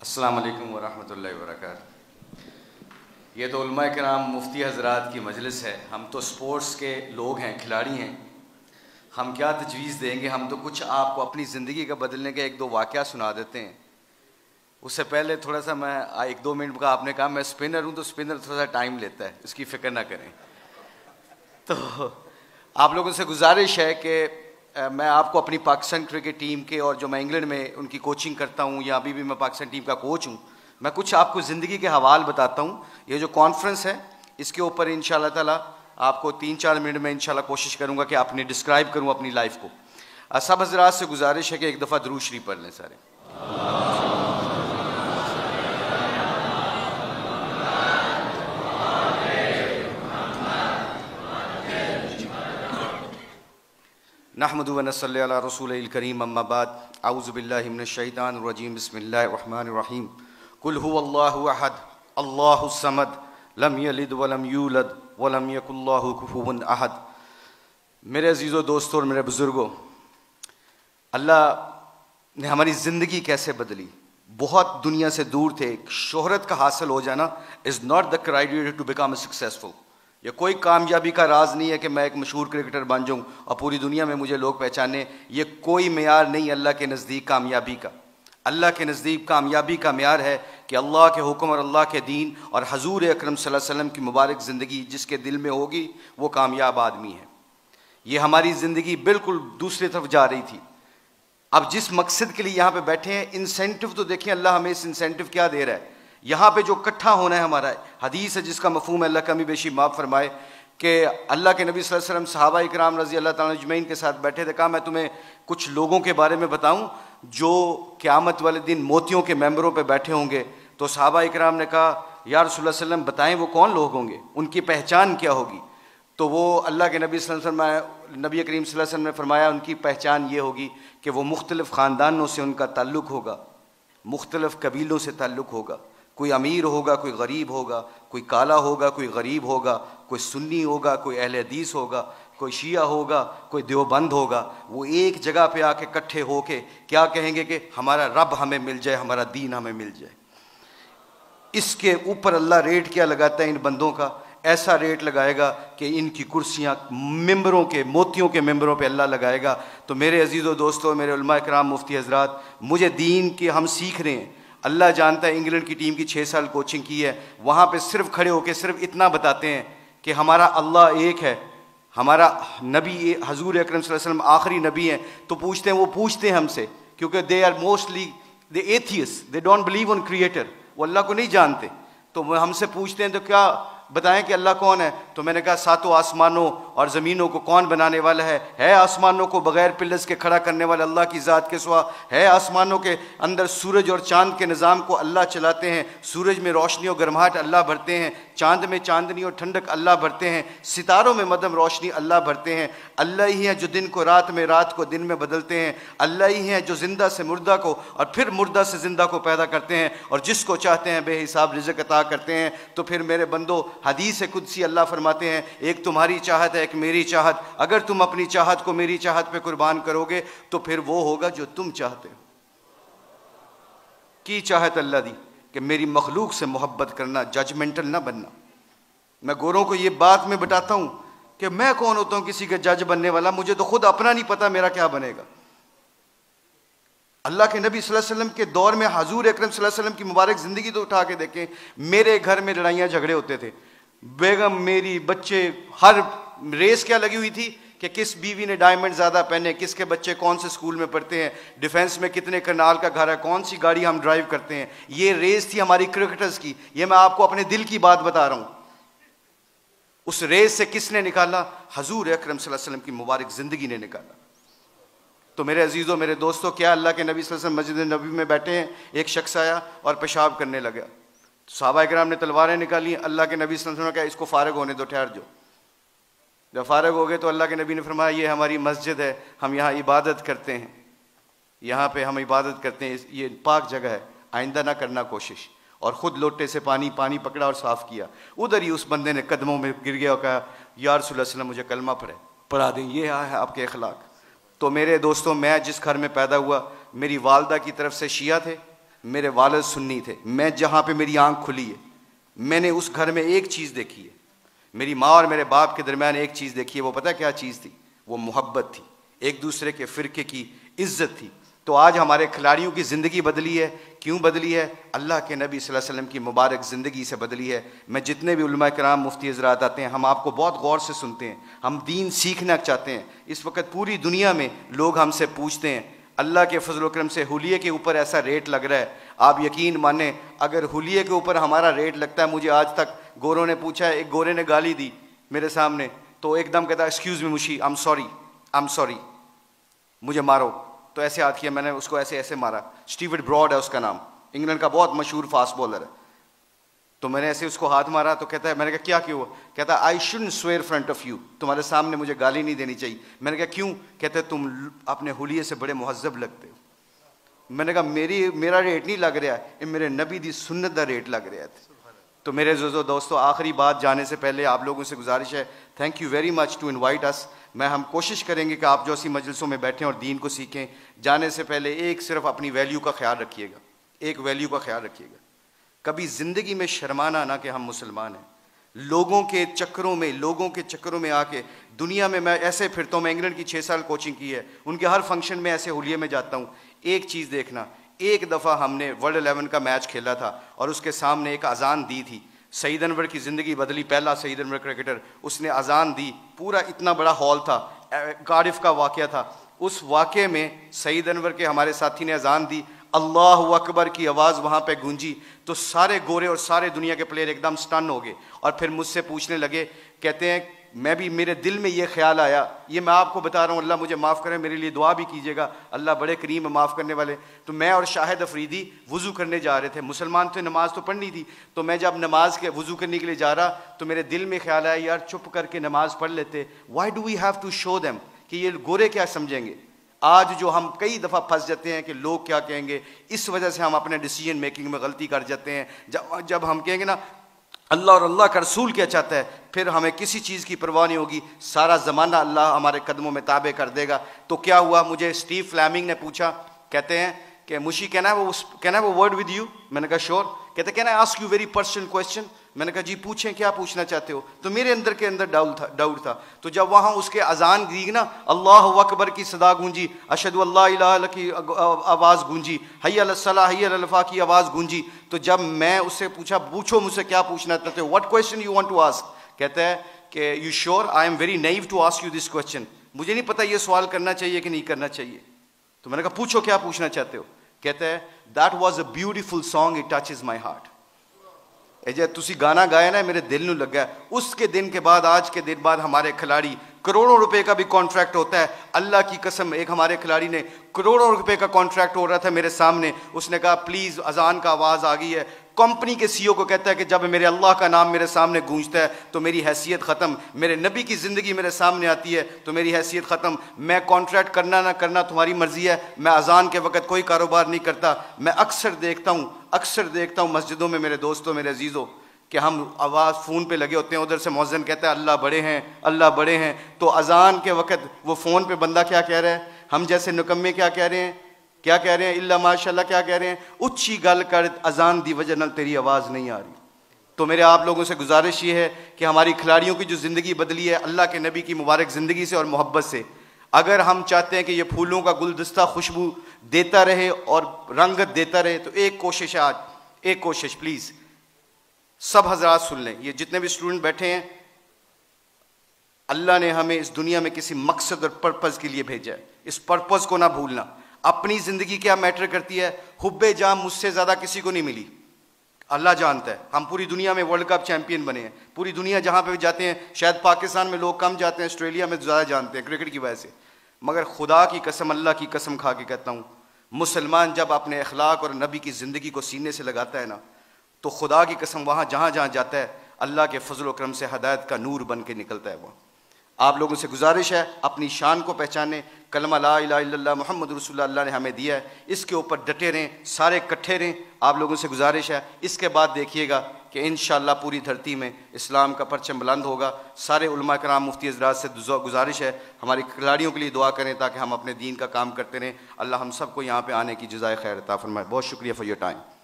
अस्सलाम वालेकुम वरहमतुल्लाहि वबरकातुहू। ये तो उलमा किराम मुफ्ती हज़रात की मजलिस है। हम तो स्पोर्ट्स के लोग हैं, खिलाड़ी हैं। हम क्या तजवीज़ देंगे। हम तो कुछ आपको अपनी ज़िंदगी का बदलने का एक दो वाक़या सुना देते हैं। उससे पहले थोड़ा सा मैं 1-2 मिनट का, आपने कहा मैं स्पिनर हूँ तो स्पिनर थोड़ा सा टाइम लेता है, इसकी फ़िक्र ना करें। तो आप लोगों से गुजारिश है कि मैं आपको अपनी पाकिस्तान क्रिकेट टीम के, और जो मैं इंग्लैंड में उनकी कोचिंग करता हूँ या अभी भी मैं पाकिस्तान टीम का कोच हूँ, मैं कुछ आपको ज़िंदगी के हवाल बताता हूँ। ये जो कॉन्फ्रेंस है इसके ऊपर इंशाल्लाह ताला आपको 3-4 मिनट में इंशाल्लाह कोशिश करूँगा कि अपनी डिस्क्राइब करूँ अपनी लाइफ को। सब हज़रात से गुजारिश है कि एक दफ़ा दुरूद शरीफ पढ़ लें सारे। नहमदु व नसल्ली अला रसूलिल करीम अम्मा बाद अऊज़ु बिल्लाहि मिनश शैतानिर रजीम बिस्मिल्लाहिर रहमानिर रहीम कुल हुवल्लाहु अहद अल्लाहुस समद लम यलिद व लम यूलद व लम यकुल लहु कुफुवन अहद। मेरे अजीज़ों, दोस्तों और मेरे बुज़ुर्गों, अल्लाह ने हमारी ज़िंदगी कैसे बदली। बहुत दुनिया से दूर थे। शोहरत का हासिल हो जाना is not the criteria to become successful. ये कोई कामयाबी का राज नहीं है कि मैं एक मशहूर क्रिकेटर बन जाऊं और पूरी दुनिया में मुझे लोग पहचाने। ये कोई मेयार नहीं अल्लाह के नज़दीक कामयाबी का। अल्लाह के नज़दीक कामयाबी का मेयार है कि अल्लाह के हुक्म और अल्लाह के दीन और हजूर अकरम सल्लल्लाहु अलैहि वसल्लम की मुबारक ज़िंदगी जिसके दिल में होगी वो कामयाब आदमी है। ये हमारी ज़िंदगी बिल्कुल दूसरी तरफ जा रही थी। अब जिस मकसद के लिए यहाँ पर बैठे हैं, इंसेंटिव तो देखिए अल्लाह हमें इस इंसेंटिव क्या दे रहा है। यहाँ पे जो इकट्ठा होना है हमारा, हदीस है जिसका मफहूम अल्लाह कमी बेशी माफ़ फरमाए कि अल्लाह के नबी सल्लल्लाहु अलैहि वसल्लम सहाबा इकराम रज़ी अल्लाह ताला अजमईन के साथ बैठे थे। कहा मैं तुम्हें कुछ लोगों के बारे में बताऊं जो क़यामत वाले दिन मोतियों के मेंबरों पे बैठे होंगे। तो सहाबा इकराम ने कहा या रसूलुल्लाह सल्लल्लाहु अलैहि वसल्लम बताएं वो कौन लोग होंगे, उनकी पहचान क्या होगी। तो वो अल्लाह के नबी सल्लल्लाहु अलैहि वसल्लम, नबी करीम सल्लल्लाहु अलैहि वसल्लम ने फरमाया उनकी पहचान ये होगी कि वो मुख्तलिफ़ ख़ानदानों से उनका ताल्लुक़ होगा, मुख्तलिफ़ कबीलों से ताल्लुक़ होगा। कोई अमीर होगा, कोई गरीब होगा, कोई काला होगा, कोई गरीब होगा, कोई सुन्नी होगा, कोई अहले हदीस होगा, कोई शिया होगा, कोई देवबंद होगा। वो एक जगह पे आके इकट्ठे होके क्या कहेंगे कि हमारा रब हमें मिल जाए, हमारा दीन हमें मिल जाए। इसके ऊपर अल्लाह रेट क्या लगाता है इन बंदों का? ऐसा रेट लगाएगा कि इनकी कुर्सियाँ मेंबरों के, मोतियों के मेंबरों पे अल्लाह लगाएगा। तो मेरे अजीज़ों दोस्तों, मेरे उलमा इकराम, मुफ्ती हज़रात, मुझे दीन के हम सीख रहे हैं। अल्लाह जानता है इंग्लैंड की टीम की 6 साल कोचिंग की है। वहाँ पे सिर्फ खड़े होकर सिर्फ इतना बताते हैं कि हमारा अल्लाह एक है, हमारा नबी हजूर अकरम सल्लल्लाहु अलैहि वसल्लम आखिरी नबी हैं। तो पूछते हैं, वो पूछते हैं हमसे क्योंकि they are mostly the atheist, they don't believe on creator. वो अल्लाह को नहीं जानते। तो वो हमसे पूछते हैं तो क्या बताएं कि अल्लाह कौन है। तो मैंने कहा सातों आसमानों और ज़मीनों को कौन बनाने वाला है आसमानों को बग़ैर पिलर्स के खड़ा करने वाला अल्लाह की ज़ात के सिवा है। आसमानों के अंदर सूरज और चाँद के निज़ाम को अल्लाह चलाते हैं। सूरज में रोशनी और गर्माहट अल्लाह भरते हैं, चाँद में चांदनी और ठंडक अल्लाह भरते हैं, सितारों में मदम रोशनी अल्लाह भरते हैं। अल्लाह ही है जो दिन को रात में, रात को दिन में बदलते हैं। अल्लाह ही है जो ज़िंदा से मुर्दा को और फिर मुर्दा से ज़िंदा को पैदा करते हैं और जिसको चाहते हैं बेहिसाब रिज़्क़ अता करते हैं। तो फिर मेरे बंदो, हदीस कुदसी अल्लाह फरमाते हैं एक तुम्हारी चाहत है, एक मेरी चाहत। अगर तुम अपनी चाहत को मेरी चाहत पे कुर्बान करोगे तो फिर वो होगा जो तुम चाहते हो। की चाहत अल्लाह दी कि मेरी मखलूक से मोहब्बत करना, जजमेंटल ना बनना। मैं गोरों को ये बात में बताता हूँ कि मैं कौन होता हूँ किसी के जज बनने वाला। मुझे तो खुद अपना नहीं पता मेरा क्या बनेगा। अल्लाह के नबी सल्लल्लाहु अलैहि वसल्लम के दौर में हजूर अकरम सल्लल्लाहु अलैहि वसल्लम की मुबारक ज़िंदगी तो उठा के देखें। मेरे घर में लड़ाइयाँ झगड़े होते थे, बेगम, मेरी, बच्चे, हर रेस क्या लगी हुई थी कि किस बीवी ने डायमंड ज़्यादा पहने, किसके बच्चे कौन से स्कूल में पढ़ते हैं, डिफेंस में कितने करनाल का घर है, कौन सी गाड़ी हम ड्राइव करते हैं। ये रेस थी हमारी क्रिकेटर्स की। ये मैं आपको अपने दिल की बात बता रहा हूँ। उस रेस से किसने निकाला? हजूर अकरम सल्लल्लाहु अलैहि वसल्लम की मुबारक ज़िंदगी ने निकाला। तो मेरे अजीज़ों, मेरे दोस्तों, क्या अल्लाह के नबी सल्लल्लाहु अलैहि वसल्लम मस्जिद नबी में बैठे हैं, एक शख्स आया और पेशाब करने लगा। सहाबा इकराम ने तलवारें निकाली। अल्लाह के नबी सल्लल्लाहु अलैहि वसल्लम ने कहा इसको फ़ारिग होने दो, ठहर जाओ। जब फ़ारिग हो गए तो अल्लाह के नबी ने फरमाया ये हमारी मस्जिद है, हम यहाँ इबादत करते हैं, यहाँ पे हम इबादत करते हैं, ये पाक जगह है, आइंदा ना करना कोशिश। और ख़ुद लोटे से पानी पकड़ा और साफ़ किया। उधर ही उस बंदे ने कदमों में गिर गया और कहा या रसूलुल्लाह सल्लल्लाहु अलैहि वसल्लम मुझे कलमा पढ़ा दें। ये है आपके अखलाक। तो मेरे दोस्तों, मैं जिस घर में पैदा हुआ, मेरी वालदा की तरफ से शिया थे, मेरे वालिद सुन्नी थे, मैं जहाँ पे मेरी आंख खुली है मैंने उस घर में एक चीज़ देखी है, मेरी माँ और मेरे बाप के दरमियान एक चीज़ देखी है। वो पता है क्या चीज़ थी? वो मोहब्बत थी, एक दूसरे के फ़िरके की इज्जत थी। तो आज हमारे खिलाड़ियों की ज़िंदगी बदली है। क्यों बदली है? अल्लाह के नबी सल्लल्लाहु अलैहि वसल्लम की मुबारक ज़िंदगी से बदली है। मैं जितने भी उलमा कराम मुफ्ती हज़रात आते हैं, हम आपको बहुत गौर से सुनते हैं, हम दीन सीखना चाहते हैं। इस वक्त पूरी दुनिया में लोग हमसे पूछते हैं, अल्लाह के फजल व करम से हुलिये के ऊपर ऐसा रेट लग रहा है, आप यकीन माने अगर हुलिये के ऊपर हमारा रेट लगता है, मुझे आज तक गोरों ने पूछा है, एक गोरे ने गाली दी मेरे सामने तो एकदम कहता एक्सक्यूज़ मी मुशी, आई एम सॉरी, मुझे मारो। तो ऐसे हाथ किया, मैंने उसको ऐसे ऐसे मारा। स्टीवर्ट ब्रॉड है उसका नाम, इंग्लैंड का बहुत मशहूर फास्ट बॉलर है। तो मैंने ऐसे उसको हाथ मारा तो कहता है, मैंने कहा क्या क्यों? कहता है I shouldn't swear front of you, तुम्हारे सामने मुझे गाली नहीं देनी चाहिए। मैंने कहा क्यों? कहते तुम अपने हुलिये से बड़े मुहज्जब लगते हो। मैंने कहा मेरा रेट नहीं लग रहा है, मेरे नबी दी सुन्नत का रेट लग रहा है। तो मेरे दोस्तों, आखिरी बात जाने से पहले आप लोगों से गुजारिश है, thank you very much to invite us. हम कोशिश करेंगे कि आप जो सी मजलिसों में बैठें और दीन को सीखें। जाने से पहले एक सिर्फ अपनी वैल्यू का ख्याल रखिएगा, एक वैल्यू का ख्याल रखिएगा, कभी ज़िंदगी में शर्माना ना कि हम मुसलमान हैं। लोगों के चक्करों में आके दुनिया में मैं ऐसे फिरता हूँ। मैं इंग्लैंड की 6 साल कोचिंग की है, उनके हर फंक्शन में ऐसे हुलिये में जाता हूँ। एक चीज़ देखना, एक दफ़ा हमने वर्ल्ड 11 का मैच खेला था और उसके सामने एक अजान दी थी। सईद अनवर की ज़िंदगी बदली, पहला सईद अनवर क्रिकेटर, उसने अजान दी, पूरा इतना बड़ा हॉल था, कार्डिफ का वाक़या था। उस वाक़े में सईद अनवर के हमारे साथी ने अजान दी, अल्लाह अकबर की आवाज़ वहाँ पे गूंजी तो सारे गोरे और सारे दुनिया के प्लेयर एकदम स्टन हो गए और फिर मुझसे पूछने लगे, कहते हैं मैं भी, मेरे दिल में ये ख्याल आया, ये मैं आपको बता रहा हूँ, अल्लाह मुझे माफ़ करे, मेरे लिए दुआ भी कीजिएगा, अल्लाह बड़े करीम है माफ़ करने वाले। तो मैं और शाहिद अफरीदी वज़ू करने जा रहे थे, मुसलमान थे, नमाज़ तो पढ़नी थी। तो मैं जब नमाज के वज़ू करने के लिए जा रहा तो मेरे दिल में ख्याल आया, यार चुप करके नमाज़ पढ़ लेते, why do we have to show them कि ये गोरे क्या समझेंगे। आज जो हम कई दफ़ा फंस जाते हैं कि लोग क्या कहेंगे, इस वजह से हम अपने डिसीजन मेकिंग में गलती कर जाते हैं। जब हम कहेंगे ना अल्लाह और अल्लाह का रसूल क्या चाहता है, फिर हमें किसी चीज़ की परवाह नहीं होगी, सारा ज़माना अल्लाह हमारे कदमों में ताबे कर देगा। तो क्या हुआ, मुझे स्टीव फ्लेमिंग ने पूछा, कहते हैं कि मुशी कहना है वो वर्ड विद यू। मैंने कहा श्योर। कहते can I ask you very personal question. मैंने कहा जी पूछें, क्या पूछना चाहते हो। तो मेरे अंदर के अंदर डाउट था। तो जब वहाँ उसके अजान दी ना, अल्लाह अकबर की सदा गूंजी, अशहदु अल्ला इलाहा इल्लल्लाह की आवाज़ गूंजी, हय्या अलस सलाह हय्या अलल फलाह की आवाज़ गूंजी। तो जब मैं उससे पूछा, पूछो मुझसे क्या पूछना चाहते हो, what question you want to ask. कहता है कि you sure, I am very naive to ask you this question, मुझे नहीं पता ये सवाल करना चाहिए कि नहीं करना चाहिए। तो मैंने कहा पूछो क्या पूछना चाहते हो। कहता है that was a beautiful song, it touches my heart. जे तुसी गाना गाया ना, मेरे दिल में लगा। उसके दिन के बाद, आज के दिन बाद हमारे खिलाड़ी, करोड़ों रुपए का भी कॉन्ट्रैक्ट होता है। अल्लाह की कसम, एक हमारे खिलाड़ी ने करोड़ों रुपए का कॉन्ट्रैक्ट हो रहा था मेरे सामने, उसने कहा प्लीज़ अजान का आवाज़ आ गई है। कंपनी के सीईओ को कहता है कि जब मेरे अल्लाह का नाम मेरे सामने गूंजता है तो मेरी हैसियत ख़त्म, मेरे नबी की ज़िंदगी मेरे सामने आती है तो मेरी हैसियत ख़त्म। मैं कॉन्ट्रैक्ट करना ना करना तुम्हारी मर्ज़ी है, मैं अजान के वक़्त कोई कारोबार नहीं करता। मैं अक्सर देखता हूँ मस्जिदों में मेरे दोस्तों, मेरे अजीज़ों, कि हम आवाज़ फ़ोन पे लगे होते हैं, उधर से मौज़िन कहता है अल्लाह बड़े हैं, अल्लाह बड़े हैं। तो अजान के वक़्त वो फ़ोन पे बंदा क्या कह रहा है, हम जैसे निकम्मे क्या कह रहे हैं, इल्ला माशाल्लाह क्या कह रहे हैं, उच्ची गल कर अजान दी वजह नाल तेरी आवाज़ नहीं आ रही। तो मेरे आप लोगों से गुजारिश ये है कि हमारी खिलाड़ियों की जो ज़िंदगी बदली है अल्लाह के नबी की मुबारक ज़िंदगी से और मोहब्बत से, अगर हम चाहते हैं कि ये फूलों का गुलदस्ता खुशबू देता रहे और रंगत देता रहे, तो एक कोशिश है आज, एक कोशिश प्लीज़ सब हजरात सुन लें, ये जितने भी स्टूडेंट बैठे हैं, अल्लाह ने हमें इस दुनिया में किसी मकसद और पर्पज़ के लिए भेजा है। इस पर्पज़ को ना भूलना। अपनी ज़िंदगी क्या मैटर करती है, हुब्बे जाम मुझसे ज़्यादा किसी को नहीं मिली, अल्लाह जानता है। हम पूरी दुनिया में वर्ल्ड कप चैंपियन बने हैं, पूरी दुनिया जहाँ पे भी जाते हैं, शायद पाकिस्तान में लोग कम जाते हैं, ऑस्ट्रेलिया में ज़्यादा जानते हैं क्रिकेट की वजह से। मगर खुदा की कसम, अल्लाह की कसम खा के कहता हूँ, मुसलमान जब अपने अखलाक और नबी की ज़िंदगी को सीने से लगाता है ना, तो खुदा की कसम वहाँ जहाँ जहाँ जाता है अल्लाह के फजल व करम से हदायत का नूर बन के निकलता है। वो आप लोगों से गुजारिश है, अपनी शान को पहचानें। कलमा ला इलाहा इल्लल्लाह मुहम्मद रसूलुल्लाह अल्लाह ने हमें दिया है, इसके ऊपर डटे रहें, सारे इकट्ठे रहें। आप लोगों से गुजारिश है, इसके बाद देखिएगा कि इंशाअल्लाह पूरी धरती में इस्लाम का परचम बुलंद होगा। सारे उलमा कराम, मुफ्ती हज़रात से गुजारिश है, हमारे खिलाड़ियों के लिए दुआ करें ताकि हम अपने दीन का काम करते रहें। अल्लाह हम सबको यहाँ पर आने की जज़ाए खैर अता फरमाए। बहुत शुक्रिया फॉर योर टाइम।